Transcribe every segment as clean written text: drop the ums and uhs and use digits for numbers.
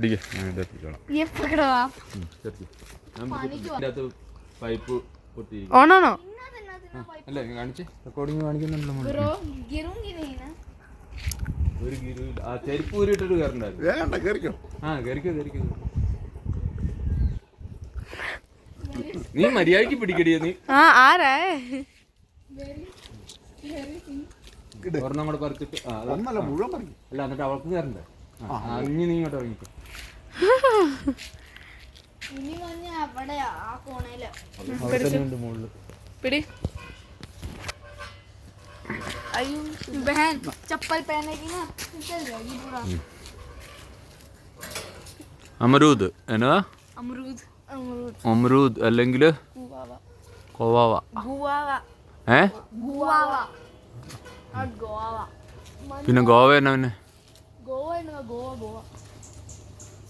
ये पकड़ो आप പൈപ്പ് പൊട്ടി ഓണാണോ അല്ലേ കാണിച്ച് റെക്കോർഡിങ് കാണിക്കുന്നുണ്ടല്ലോ ഒരു ഗിരു ആ ചെരുപ്പ് ഊരിയിട്ടൊരു കയറുണ്ടായിരുന്നു ആ കയറിക്കോ നീ മര്യാദക്ക് പിടിക്കടിയ നീ ആരാ ഒരെണ്ണം കൂടെ പറിച്ചിട്ട് അല്ല എന്നിട്ട് അവൾക്ക് കയറണ്ടേ ഇനി നീ ഇങ്ങോട്ട് ഇറങ്ങിക്കോ पिड़ी बहन चप्पल पहनेगी ना चल जाएगी पूरा അമരൂദ് എന്നാ അമരൂദ് അല്ലെങ്കിൽ ഗോവാവ പിന്നെ ഗോവ എന്നാ പിന്നെ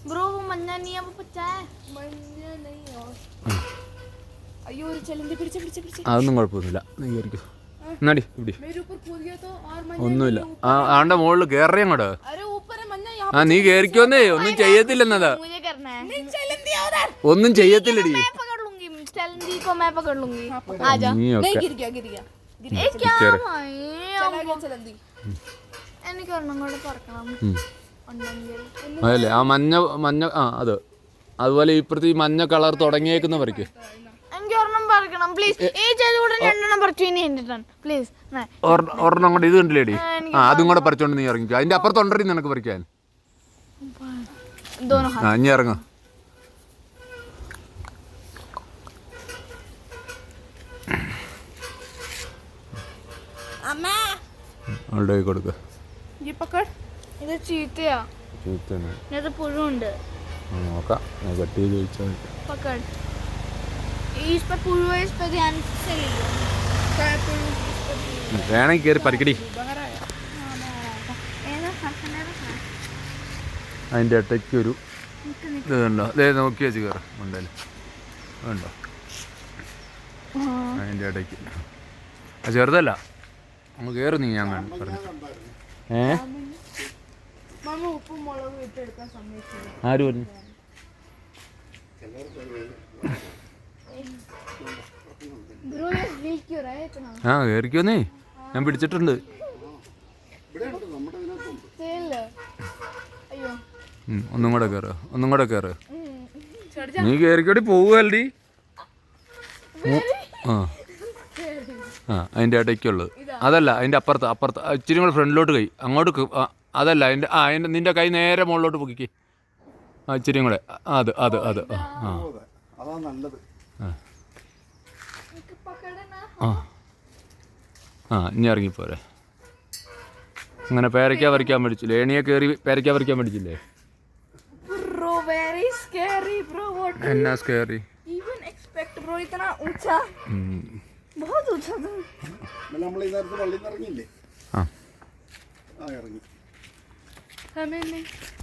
ब्रो वो मन्ना नहीं है वो पच्चा है मन्ना नहीं है अयो ഒരു ചെലന്തി പിടിച്ച അതൊന്നും കുഴപ്പമൊന്നുമില്ല നീ കയറിക്കോ എന്നാടി ഇവിടെ मेरे ऊपर कूद गया तो और मन्ना ഒന്നുമില്ല ആണ്ട മുകളിൽ കയറി അങ്ങോട്ട് अरे ऊपर है मन्ना यहां ആ നീ കയറിക്കോന്നേ ഒന്നും ചെയ്യത്തില്ലെന്നതാ मुझे करना है नहीं ചെലന്തി उधर ഒന്നും ചെയ്യത്തില്ലടി मैं पकड़ लूंगी ചെലന്തി को मैं पकड़ लूंगी आजा नहीं गिर गया ए क्या भाई चला गया ചെലന്തി എനിക്ക് ഒരെണ്ണം കൂടെ പറക്കണം അതല്ലേ ആ മഞ്ഞ ആ അത് അതുപോലെ ഇപ്പുറത്ത് ഈ മഞ്ഞ കളർ തുടങ്ങിയേക്കുന്ന പറിക്ക് ഒരെണ്ണം കൊണ്ട് ഇത് കണ്ടില്ലേടി ആ അതും കൂടെ പറിച്ചോണ്ട് നീ ഇറങ്ങിക്കോ അതിന്റെ അപ്പുറത്തുണ്ടറി നിനക്ക് പറിക്കാൻ ആ ഇനി ഇറങ്ങ അവളുടെ കൈ കൊടുക്ക ഇത് ചീത്തയാ ഇത് പുഴുണ്ട് നോക്കാം കട്ട് ചെയ്ത് ചോദിച്ചാൽ पकड़ इस पर पुरु है इस पर ध्यान से ले लो क्या पुरु വേണമെങ്കിൽ കയറി പറിക്കടി അതിൻ്റെ ഇടയ്ക്കൊരു ഇതുണ്ടോ അതേ നോക്കി വെച്ച് കയറും ഉണ്ടല്ലോ ഉണ്ടോ അതിൻ്റെ ഇടയ്ക്ക് അത് ചെറുതല്ല നമ്മൾ കയറും നീ ഞാൻ പറഞ്ഞു ആര് പറഞ്ഞു ആ കയറിക്കോന്നേ ഞാൻ പിടിച്ചിട്ടുണ്ട് ഒന്നും കൂടെ കയറ് നീ കയറിക്കോടി പോവുകയല്ലടി ആ ആ അതിൻ്റെ ഇടയ്ക്കുള്ളത് അതല്ല അതിൻ്റെ അപ്പുറത്ത് ഇച്ചിരി കൂടെ ഫ്രണ്ടിലോട്ട് കൈ അങ്ങോട്ട് അതല്ല അതിൻ്റെ നിൻ്റെ കൈ നേരെ മുകളിലോട്ട് പൊക്കിക്ക് ആ ഇച്ചിരിയും കൂടെ അത് ആ ആ ഇനി ഇറങ്ങിപ്പോരെ അങ്ങനെ പേരയ്ക്ക പറിക്കാൻ പഠിച്ചില്ലേ ഏണിയെ കയറി പേരയ്ക്ക പറിക്കാൻ പഠിച്ചില്ലേ എന്നാ സ്കേറി हमें नहीं